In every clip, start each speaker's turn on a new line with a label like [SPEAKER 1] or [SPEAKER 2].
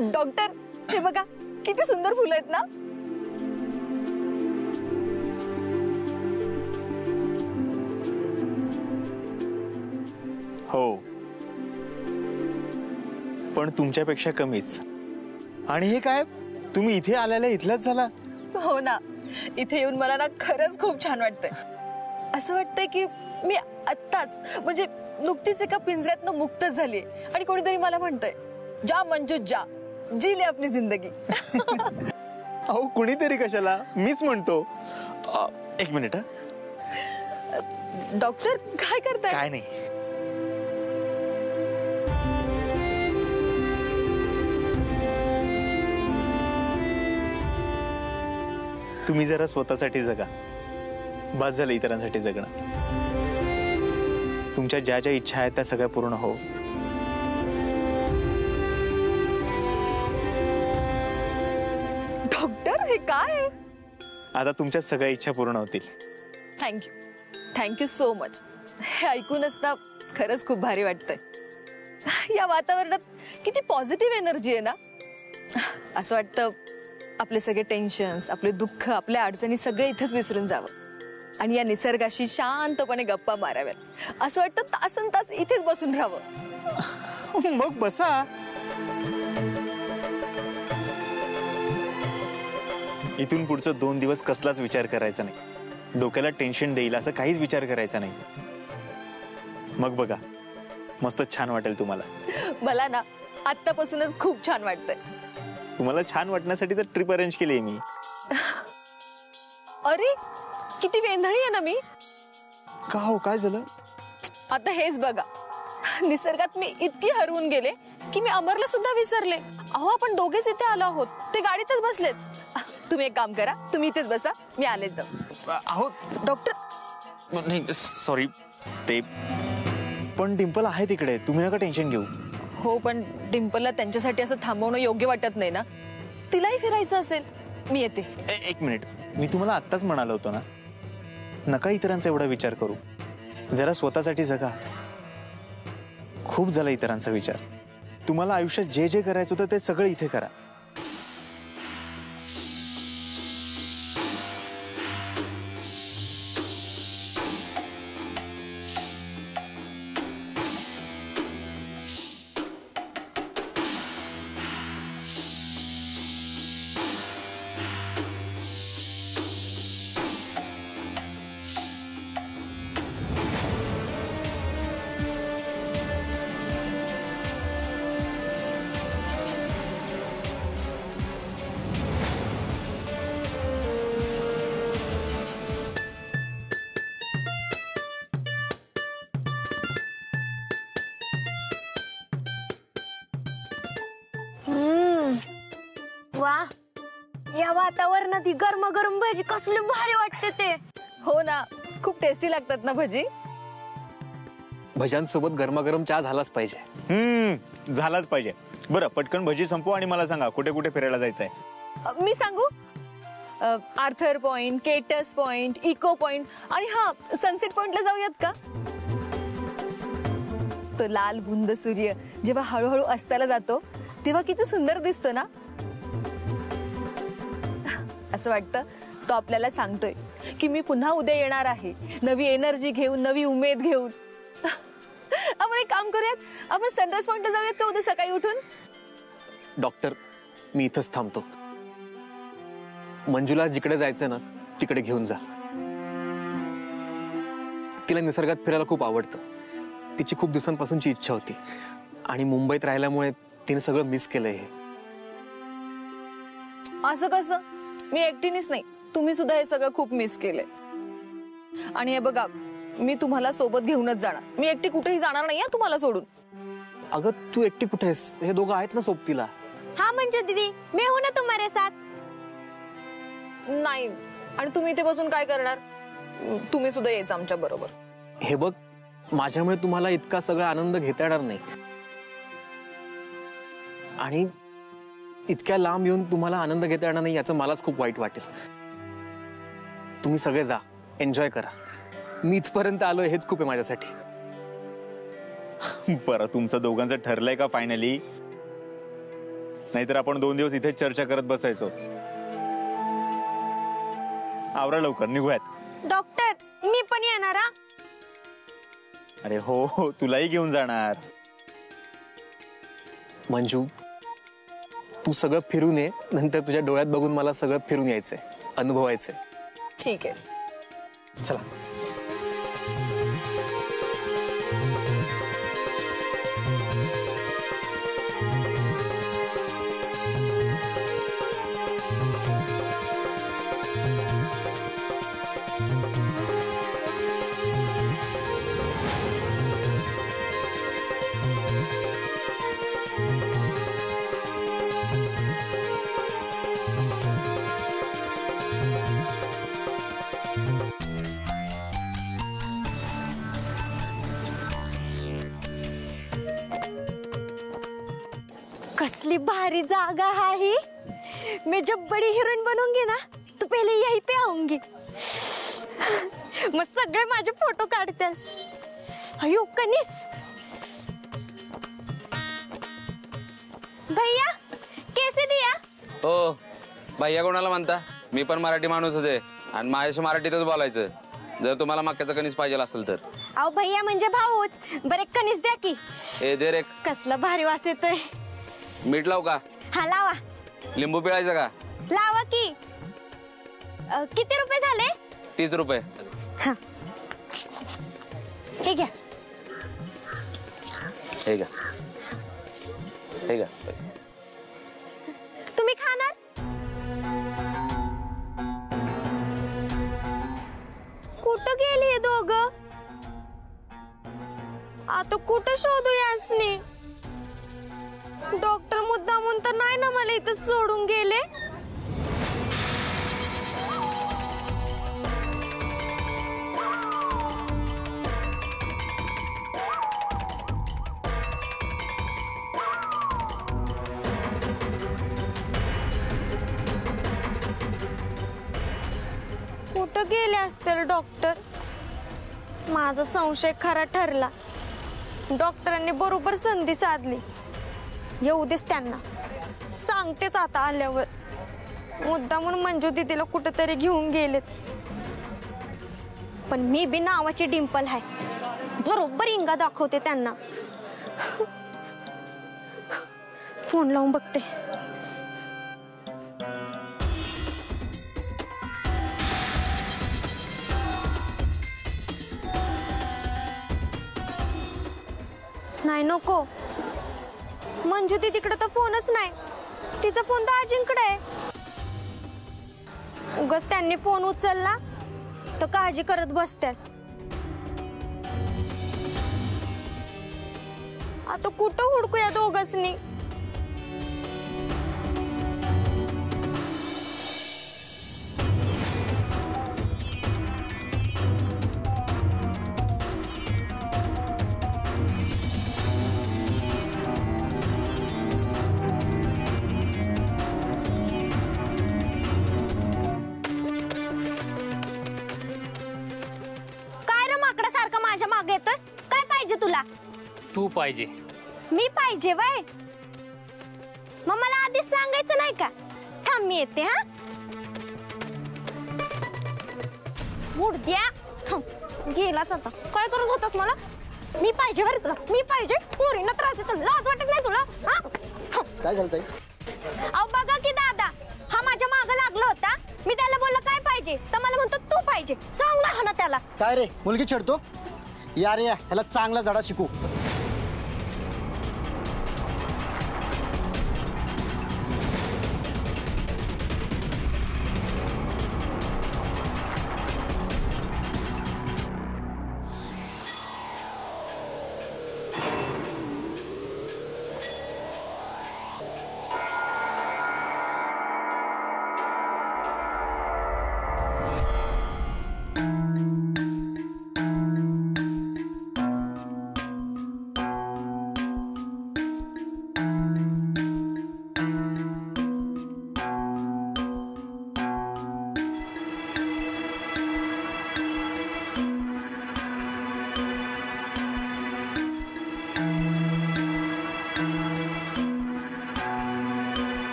[SPEAKER 1] Doctor हे बघा किती सुंदर फुलं आहेत ना.
[SPEAKER 2] हो, पण तुमच्यापेक्षा कमीच. आणि हे काय, तुम्ही इथे आलेला इथलाच झाला?
[SPEAKER 1] हो ना, इथे येऊन मला ना खरंच खूप छान वाटतंय. असं वाटतंय की मी आत्ताच म्हणजे नुकतीच एका पिंजऱ्यातनं मुक्त झाली आणि कोणीतरी मला म्हणतंय जा मंजू जा, जी ले आपली जिंदगी.
[SPEAKER 2] अहो कुणीतरी कशाला, मीच म्हणतो. एक मिनिट.
[SPEAKER 1] डॉक्टर काय करताय?
[SPEAKER 2] काय नाही. तुम्ही जरा स्वतःसाठी जगा, बस झालं इतरांसाठी जगणं. तुमच्या ज्या ज्या इच्छा आहेत त्या सगळ्या पूर्ण हो.
[SPEAKER 1] डॉक्टर हे काय?
[SPEAKER 2] आता तुमच्या सगळ्या इच्छा पूर्ण होतील.
[SPEAKER 1] Thank you, thank you so much. हे ऐकूनच ना खरंच खूप भारी वाटतंय. या वातावरणात किती पॉझिटिव्ह एनर्जी आहे ना. असं वाटतं आपले सगळे टेन्शन्स, आपले दुःख, आपल्या अडचणी सगळे इथेच विसरून जावं आणि या निसर्गाशी शांतपणे गप्पा माराव्यात. असं वाटतं तासन तास इथेच बसून राहावं.
[SPEAKER 2] मग बसा. इथून पुढचं 2 दिवस कसलाच विचार करायचा नाही. डोक्याला टेन्शन देईल असं काहीच विचार करायचा नाही. मग बघा मस्त छान वाटेल तुम्हाला.
[SPEAKER 1] मला ना आत्तापासूनच खूप छान वाटतंय.
[SPEAKER 2] तुम्हाला छान वाटण्यासाठी तर ट्रिप अरेंज केली आहे मी.
[SPEAKER 1] अरे किती वेंधळी आहे ना मी.
[SPEAKER 2] का हो, काय झालं?
[SPEAKER 1] आता हेच बघा, निसर्गात मी इतकी हरवून गेले की मी अमरला सुद्धा विसरले. अहो आपण दोघेच इथे आलो आहोत, ते गाडीतच बसलेत. तुम्ही एक काम करा, तुम्ही इथेच बसा, मी आलेच जाऊ.
[SPEAKER 2] अहो
[SPEAKER 1] डॉक्टर
[SPEAKER 2] नाही सॉरी, ते पण डिंपल आहे तिकडे, तुम्ही नका टेन्शन घेऊ.
[SPEAKER 1] हो पण डिंपलला त्यांच्यासाठी असं थांबवणं योग्य वाटत नाही ना. तिलाही फिरायचं असेल. मी येते.
[SPEAKER 2] एक मिनिट, मी तुम्हाला आत्ताच म्हणालो होतो ना, नका इतरांचा एवढा विचार करू, जरा स्वतःसाठी जगा. खूप झाला इतरांचा विचार. तुम्हाला आयुष्यात जे जे करायचं होतं ते सगळं इथे करा.
[SPEAKER 3] वा, या वातावरणात ही गरमागरम भजी कसली भारी वाटते ते.
[SPEAKER 1] हो ना, खूप टेस्टी लागतात ना भजी.
[SPEAKER 4] भज्यांसोबत गरमागरम चहा झालाच पाहिजे.
[SPEAKER 2] झालाच पाहिजे. बरं पटकन भजी संपवा आणि मला सांगा कुठे कुठे फिरायला जायचंय.
[SPEAKER 1] मी सांगू? Arthur point, Kate's point, echo point आणि हा सनसेट पॉइंटला जाऊयात का? तो लाल बुंद सूर्य जेव्हा हळूहळू अस्ताला जातो तेव्हा किती सुंदर दिसतो ना. असं वाटतं तो आपल्याला सांगतोय की मी पुन्हा उद्या येणार आहे, नवी एनर्जी घेऊन, नवी उमेद घेऊन. आपण एक काम करूयात, आपण सनराइज पॉइंटला जाऊयात का उद्या सकाळी उठून?
[SPEAKER 4] डॉक्टर मी इथंच थांबतो. मंजूला जिकडे जायचं ना तिकडे घेऊन जा. तिला निसर्गात फिरायला खूप आवडतं. तिची खूप दिवसांपासूनची इच्छा होती आणि मुंबईत राहिल्यामुळे तिने सगळं मिस केलंय.
[SPEAKER 1] असं कसं? मी एकटीनेच नाही, तुम्ही सुद्धा हे सगळं खूप मिस केलंय. आणि हे बघा, मी तुम्हाला सोबत घेऊनच जाणार. मी एकटी कुठेही जाणार नाही तुम्हाला सोडून.
[SPEAKER 4] अगं तू एकटी कुठे आहेस? हे दोघं आहेत ना सोबतीला.
[SPEAKER 3] हाँ मंजू दीदी, मैं हूं ना तुम्हारे साथ.
[SPEAKER 1] नाही, आणि तुम्ही इथे बसून काय करणार? तुम्ही सुद्धा यायचं आमच्या बरोबर.
[SPEAKER 4] हे बघ, माझ्यामुळे तुम्हाला इतका सगळा आनंद घेता येणार नाही आणि इतक्या लांब येऊन तुम्हाला आनंद घेता येणार नाही याचं मलाच खूप वाईट वाटेल. तुम्ही सगळे जा, एन्जॉय करा. मी इथपर्यंत आलोय हेच खूप आहे माझ्यासाठी.
[SPEAKER 2] बरं तुमचं दोघांचं ठरलंय का फायनली? नाहीतर आपण 2 दिवस इथेच चर्चा करत बसायचो. आवरा लवकर, निघूयात.
[SPEAKER 3] डॉक्टर मी पण येणार हा.
[SPEAKER 2] अरे हो हो, तुलाही घेऊन जाणार.
[SPEAKER 4] मंजू, तू सगळं फिरून ये, नंतर तुझ्या डोळ्यात बघून मला सगळं फिरून यायचंय, अनुभवायचंय.
[SPEAKER 1] ठीक आहे.
[SPEAKER 4] चला.
[SPEAKER 3] कसली भारी जागा है ही. मैं जब बड़ी हीरोइन बनूंगी ना तो पहले यहीं पे आऊंगी. मग सगळे माझे फोटो काढतील. अयो कनिस. भैया कैसे दिया.
[SPEAKER 5] हो भैया कोणाला म्हणता. मी पण मराठी माणूसच आहे आणि माझ्याशी मराठीतच बोलायचं जर तुम्हाला मक्याचं कणीस पाहिजे असेल तर.
[SPEAKER 3] अहो भैया म्हणजे भाऊच. बरे कनिस द्या की.
[SPEAKER 5] ए दे रे.
[SPEAKER 3] कसला भारी वास येतोय.
[SPEAKER 5] मीठ लावू का.
[SPEAKER 3] हा लावा.
[SPEAKER 5] लिंबू पिळायचं का.
[SPEAKER 3] लावा की. किती रुपये झाले.
[SPEAKER 5] 30 रुपये.
[SPEAKER 3] हा हे घ्या.
[SPEAKER 5] हे घ्या. हे घ्या.
[SPEAKER 3] तुम्ही खाणार. कुठं गेली हे दोघं. आता कुठं शोधू यासनी. डॉक्टर मुद्दामून तर नाही ना मला इथं सोडून गेले. कुठं गेले असतील डॉक्टर. माझा संशय खरा ठरला. डॉक्टरांनी बरोबर संधी साधली. येऊ देस त्यांना. सांगतेच आता आल्यावर. मुद्दामून मंजू दीदीला कुठेतरी घेऊन गेलेत. पण मी बी नावाची डिंपल आहे. बरोबर इंगा दाखवते त्यांना. फोन लावून बघते. नाही नको. मंजू दीदीकडे तर फोनच नाही. तिचा फोन तर आजींकडे आहे. उगाच त्यांनी फोन उचलला तर काळजी करत बसतात. आता कुठं हुडकू या दोघांनी. माझ्या मागे येतोस. काय पाहिजे तुला.
[SPEAKER 6] तू पाहिजे.
[SPEAKER 3] मी पाहिजे वय. मग मला आधीच सांगायचं नाही का. थांब मी येते. हा मुर्द्या. थांब गेलाच आता. काय करत होतास मला. मी पाहिजे बरं तुला. मी पाहिजे. पोरींना त्रास देतो. लाज वाटत नाही तुला. हा
[SPEAKER 7] काय झालंय.
[SPEAKER 3] अहो बघा की दादा. हा माझ्या मागे लागला होता. मी त्याला बोललो काय पाहिजे तर मला म्हणतो तू पाहिजे. चांगला हा ना त्याला.
[SPEAKER 7] काय रे मुलगी छेडतो. या रे ह्याला चांगला धडा शिकू.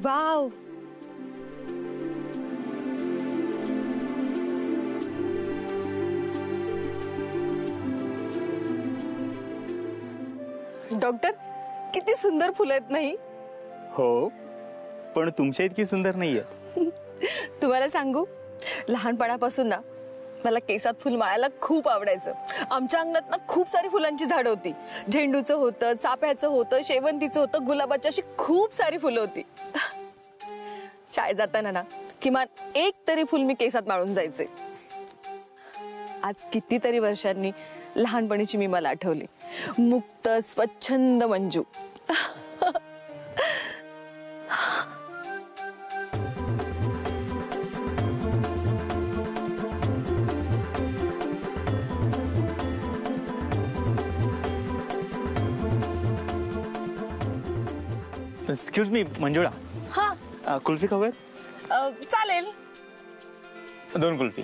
[SPEAKER 1] वाव. डॉक्टर, किती सुंदर फुलं आहेत नाही?
[SPEAKER 2] हो, पण तुमच्या इतकी सुंदर नाहीये.
[SPEAKER 1] तुम्हाला सांगू, लहानपणापासून ना मला केसात फुल माळायला खूप आवडायचं. आमच्या अंगणात ना खूप सारी फुलांची झाडं होती. झेंडूचं होतं, चाफ्याचं होतं, शेवंतीचं होतं, गुलाबाची, अशी खूप सारी फुलं होती. शाळेत जाताना ना किमान एक तरी फुल मी केसात माळून जायचे. आज कितीतरी वर्षांनी लहानपणीची मी मला आठवली. मुक्त स्वच्छंद मंजू.
[SPEAKER 2] एक्सक्यूज मी मंजुळा,
[SPEAKER 1] हा,
[SPEAKER 2] कुल्फी खाऊयात?
[SPEAKER 1] चालेल.
[SPEAKER 2] 2 कुल्फी.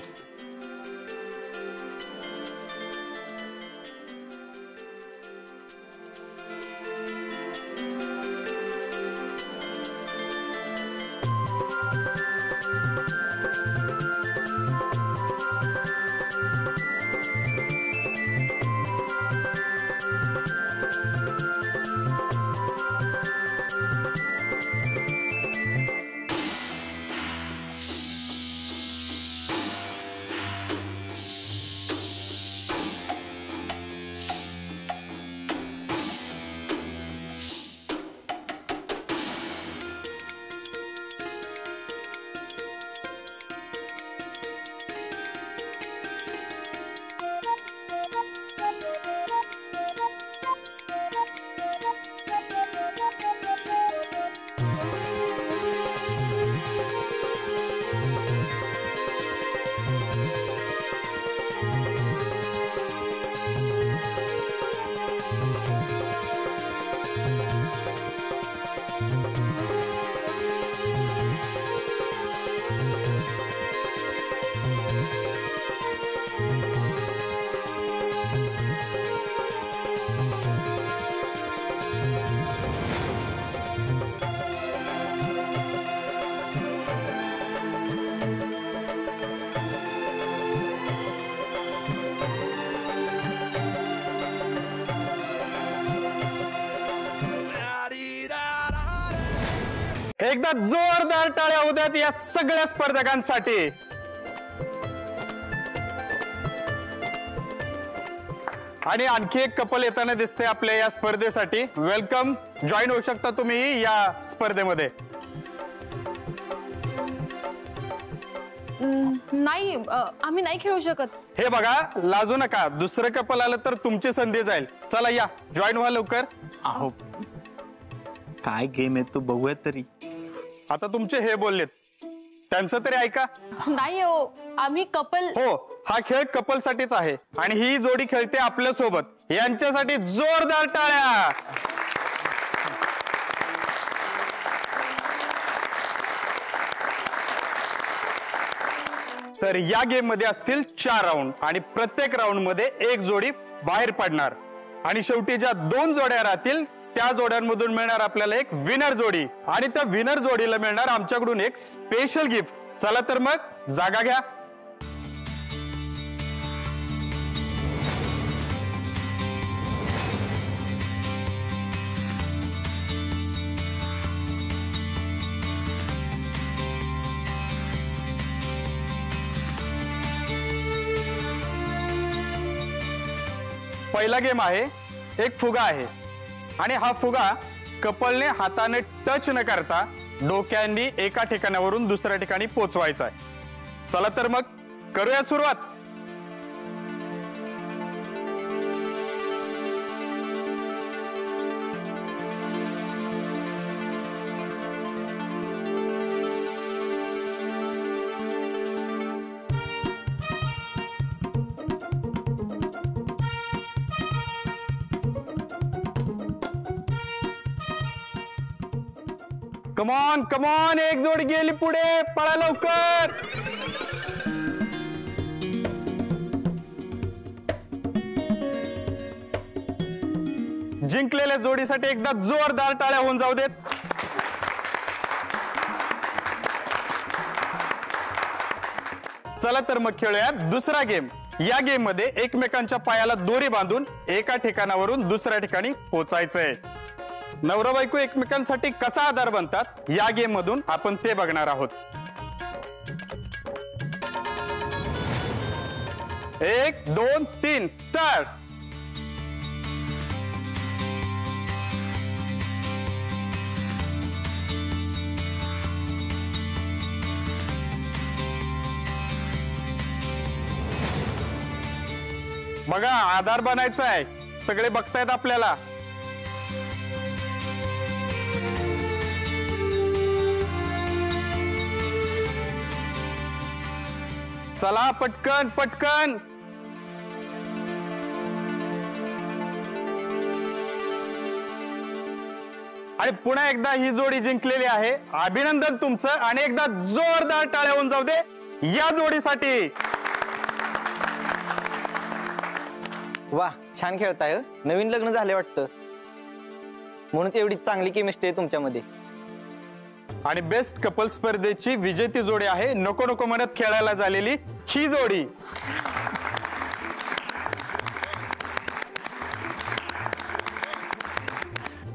[SPEAKER 6] एकदा जोरदार टाळ्या उद्यात या सगळ्या स्पर्धकांसाठी. आणि आणखी एक कपल येताना दिसते आपल्या या स्पर्धेसाठी. वेलकम, जॉईन होऊ शकता तुम्ही या स्पर्धेमध्ये.
[SPEAKER 1] नाही, आम्ही नाही खेळू शकत.
[SPEAKER 6] हे बघा, लाजू नका, दुसरं कपल आलं तर तुमची संधी जाईल. चला या, जॉईन व्हा लवकर.
[SPEAKER 2] अहो, काय गेम आहे तो बघूयात तरी.
[SPEAKER 6] आता तुमचे हे बोललेत, त्यांचं तरी ऐका.
[SPEAKER 1] नाही हो, आम्ही कपल.
[SPEAKER 6] हो, हा खेळ कपल साठीच आहे आणि ही जोडी खेळते आपल्या सोबत. यांच्यासाठी जोरदार टाळ्या. तर या गेम मध्ये असतील 4 राऊंड आणि प्रत्येक राऊंड मध्ये एक जोडी बाहेर पडणार आणि शेवटी ज्या 2 जोड्या राहतील त्या जोड्यांमधून मिळणार आपल्याला एक विनर जोडी आणि त्या विनर जोडीला मिळणार आमच्याकडून एक स्पेशल गिफ्ट. चला तर मग जागा घ्या. पहिला गेम आहे, एक फुगा आहे आणि हा फुगा कपलने हाताने टच न करता डोक्यांनी एका ठिकाणावरून दुसऱ्या ठिकाणी पोहोचवायचा आहे. चला तर मग करूया सुरुवात. कमॉन कमॉन, एक जोडी गेली पुढे, पळा लवकर. जिंकलेल्या जोडीसाठी एकदा जोरदार टाळ्या होऊन जाऊ देत. चला तर मग खेळूया दुसरा गेम. या गेम मध्ये एकमेकांच्या पायाला दोरी बांधून एका ठिकाणावरून दुसऱ्या ठिकाणी पोहोचायचंय. नवरा बायको एकमेकांसाठी कसा आधार बनतात या गेम मधून आपण ते बघणार आहोत. 1 2 3 स्टार्ट. बघा आधार बनायचा आहे. सगळे बघतायत आपल्याला. चला पटकन पटकन. आणि पुन्हा एकदा ही जोडी जिंकलेली आहे. अभिनंदन तुमचं. आणि एकदा जोरदार टाळ्या होऊन जाऊ दे या जोडीसाठी.
[SPEAKER 8] वा, छान खेळताय. नवीन लग्न झाले वाटतं, म्हणून एवढी चांगली केमिस्ट्री आहे तुमच्यामध्ये.
[SPEAKER 6] आणि बेस्ट कपल स्पर्धेची विजेती जोडी आहे नको नको म्हणत खेळायला झालेली ही जोडी.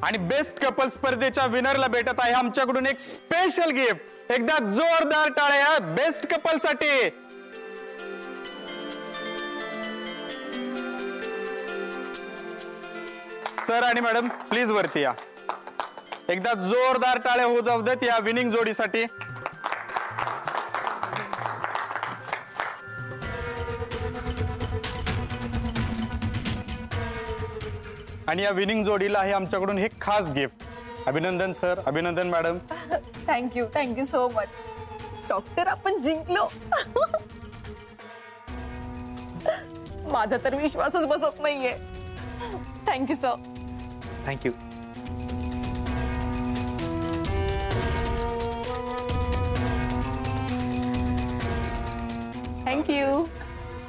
[SPEAKER 6] आणि बेस्ट कपल स्पर्धेच्या विनरला भेटत आहे आमच्याकडून एक स्पेशल गिफ्ट. एकदा जोरदार टाळ्या बेस्ट कपल साठी. सर आणि मॅडम प्लीज वरती या. एकदा जोरदार टाळ्या होऊ जाऊ देत या विनिंग जोडीसाठी. आणि या विनिंग जोडीला आहे आमच्याकडून हे खास गिफ्ट. अभिनंदन सर, अभिनंदन madam.
[SPEAKER 1] Thank you so much. Doctor आपण जिंकलो. माझा तर विश्वासच बसत नाहीये. Thank you sir.
[SPEAKER 2] थँक्यू.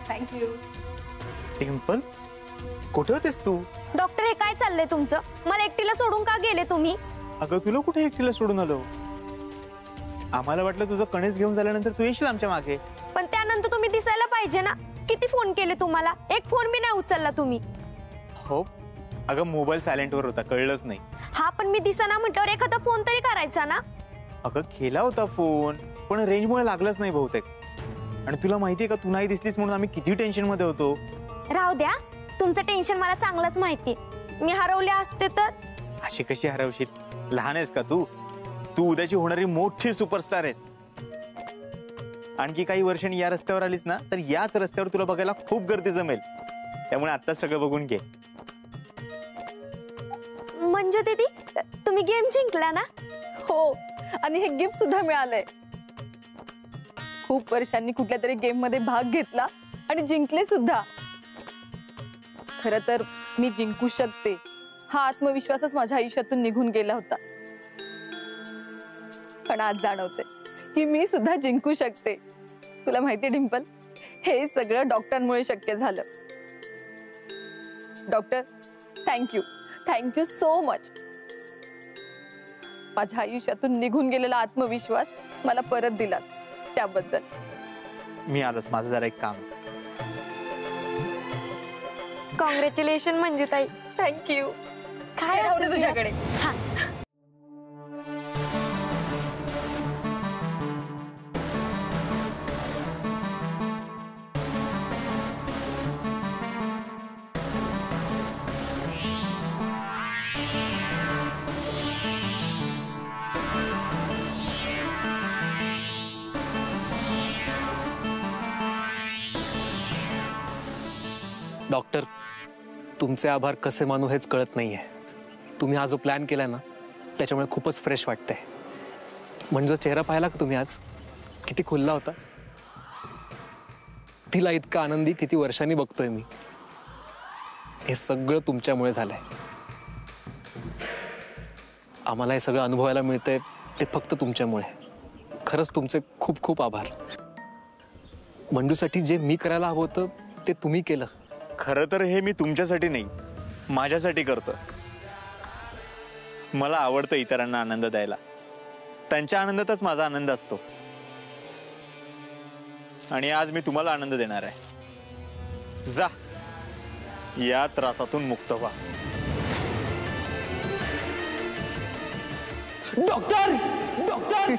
[SPEAKER 1] थँक्यू.
[SPEAKER 2] टिम्पल, कुठे होतेस तू?
[SPEAKER 3] डॉक्टर हे काय चाललंय तुमचं? मला एकटीला सोडून का गेले तुम्ही?
[SPEAKER 2] अगं तुला कुठे एकटीला सोडून आलो? आम्हाला वाटलं तुझं कणेस घेऊन झाल्यानंतर तू येशील आमच्या मागे.
[SPEAKER 3] पण त्यानंतर तुम्ही दिसायला पाहिजे ना. किती फोन केले तुम्हाला, एक फोन बी नाही उचलला तुम्ही.
[SPEAKER 2] हो अगं, मोबाईल सायलेंट वर होता, कळलंच नाही.
[SPEAKER 3] हा पण मी दिसाना म्हटल्यावर एखादा फोन तरी करायचा ना.
[SPEAKER 2] अगं केला होता फोन, पण रेंजमुळे लागलंच नाही बहुतेक. आणि तुला माहितीये का, तू नाही दिसलीस म्हणून आम्ही किती टेन्शन मध्ये होतो.
[SPEAKER 3] राहू द्या, तुमचं टेन्शन मला चांगलंच माहिती. मी हरवले असते तर.
[SPEAKER 2] अशी कशी हरवशील? लहान आहेस का तू? तू उद्याची होणारी मोठी सुपरस्टार आहेस. आणखी काही वर्षांनी या रस्त्यावर आलीस ना, तर याच रस्त्यावर तुला बघायला खूप गर्दी जमेल. त्यामुळे आत्ताच सगळं बघून घे.
[SPEAKER 3] म्हणजे दीदी, तुम्ही गेम जिंकला ना?
[SPEAKER 1] हो, आणि हे गिफ्ट सुद्धा मिळालंय. खूप वर्षांनी कुठल्या तरी गेम मध्ये भाग घेतला आणि जिंकले सुद्धा. खरं तर मी जिंकू शकते हा आत्मविश्वासच माझ्या आयुष्यातून निघून गेला होता. पण आज जाणवते की मी सुद्धा जिंकू शकते. तुला माहिती डिंपल, हे सगळं डॉक्टरांमुळे शक्य झालं. Doctor, thank you so much. माझ्या आयुष्यातून निघून गेलेला आत्मविश्वास मला परत दिला त्याबद्दल.
[SPEAKER 2] मी आलोच, माझं जरा एक काम.
[SPEAKER 3] कॉंग्रॅच्युलेशन मंजुताई.
[SPEAKER 1] थँक्यू.
[SPEAKER 3] काय
[SPEAKER 1] होते
[SPEAKER 3] असेल
[SPEAKER 1] तुझ्याकडे?
[SPEAKER 3] हा.
[SPEAKER 4] डॉक्टर, तुमचे आभार कसे मानू हेच कळत नाहीये. तुम्ही हा जो प्लॅन केलाय ना, त्याच्यामुळे खूपच फ्रेश वाटतंय. म्हणजे चेहरा पाहिला का तुम्ही आज? किती खुलला होता. तिला इतका आनंदी किती वर्षांनी बघतोय मी. हे सगळं तुमच्यामुळे झालंय. आम्हाला हे सगळं अनुभवायला मिळतंय ते फक्त तुमच्यामुळे. खरंच तुमचे खूप खूप आभार. मंजूसाठी जे मी करायला हवं होतं ते तुम्ही केलं.
[SPEAKER 2] खरं तर हे मी तुमच्यासाठी नाही, माझ्यासाठी करतो. मला आवडतं इतरांना आनंद द्यायला. त्यांच्या आनंदातच माझा आनंद असतो. आणि आज मी तुम्हाला आनंद देणार आहे. जा, या त्रासातून मुक्त व्हा.
[SPEAKER 4] Doctor doctor